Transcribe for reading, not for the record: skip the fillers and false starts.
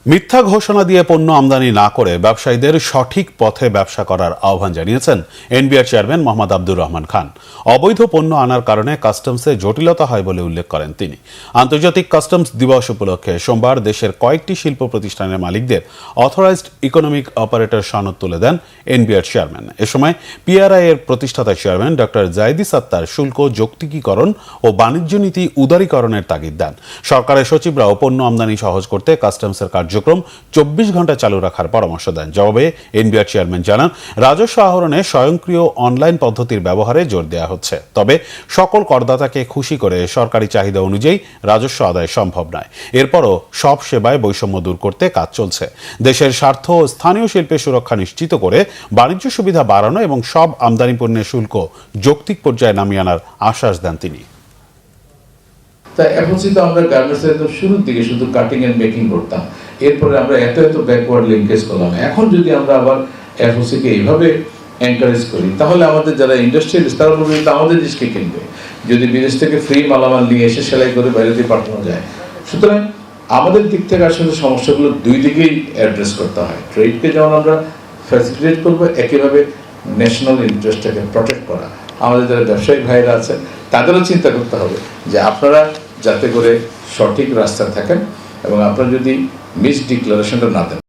মিথ্যা ঘোষণা দিয়ে পণ্য আমদানি না করে ব্যবসায়ীদের সঠিক পথে ব্যবসা করার আহ্বান জানিয়েছেন এনবিআর চেয়ারম্যান মোহাম্মদ আব্দুর রহমান খান। অবৈধ পণ্য আনার কারণে কাস্টমসে জটিলতা হয় বলে উল্লেখ করেন তিনি। আন্তর্জাতিক কাস্টমস দিবস উপলক্ষে সোমবার দেশের কয়েকটি শিল্প প্রতিষ্ঠানের মালিকদের অথরাইজড ইকোনমিক অপারেটর সনদ তুলে দেন এনবিআর চেয়ারম্যান। এ সময় পিআরআই এর প্রতিষ্ঠাতা চেয়ারম্যান ডক্টর জায়েদি সাত্তার শুল্ক যৌক্তিকীকরণ ও বাণিজ্য নীতি উদারীকরণের তাগিদ দেন। সরকারের সচিবরাও পণ্য আমদানি সহজ করতে কাস্টমসের কার্যক্রম 24 ঘন্টা চালু রাখার পরামর্শ দেন। জবাবে এনবিআর চেয়ারম্যান জানান, রাজস্ব আহরণে স্বয়ংক্রিয় অনলাইন পদ্ধতির ব্যবহারে জোর দেওয়া হচ্ছে। তবে সকল করদাতাকে খুশি করে সরকারি চাহিদা অনুযায়ী রাজস্ব আদায় সম্ভব নয়। এরপরও সব সেবায় বৈষম্য দূর করতে কাজ চলছে। দেশের স্বার্থ ও স্থানীয় শিল্পের সুরক্ষা নিশ্চিত করে বাণিজ্য সুবিধা বাড়ানো এবং সব আমদানি পণ্যের শুল্ক যৌক্তিক পর্যায়ে নামিয়ে আনার আশ্বাস দেন তিনি। তা এফওসি তো আমরা গার্মেন্টসের একদম শুরুর দিকে শুধু কাটিং এন্ড মেকিং করতাম, এরপরে আমরা এত ব্যাকওয়ার্ড লিঙ্কেজ করলাম। এখন যদি আমরা আবার এফওসি কে এইভাবে এনকারেজ করি, তাহলে আমাদের যারা ইন্ডাস্ট্রিয়ালিস্ট তারা বলবে আমাদের দেশকে কিনবে, যদি বিদেশ থেকে ফ্রি মালামাল নিয়ে এসে সেলাই করে বাইরে দিয়ে পাঠানো যায়। সুতরাং আমাদের দিক থেকে আসলে সমস্যাগুলো দুই দিকেই অ্যাড্রেস করতে হয়। ট্রেডকে যেমন আমরা ফ্যাসিলিটেট করবো, একইভাবে ন্যাশনাল ইন্টারেস্টটাকে প্রটেক্ট করা। আমাদের যারা ব্যবসায়িক ভাইরা আছেন তাদেরও চিন্তা করতে হবে যে আপনারা যাতে করে সঠিক রাস্তায় থাকেন এবং আপনারা যদি মিস ডিক্লারেশনটা না দেন।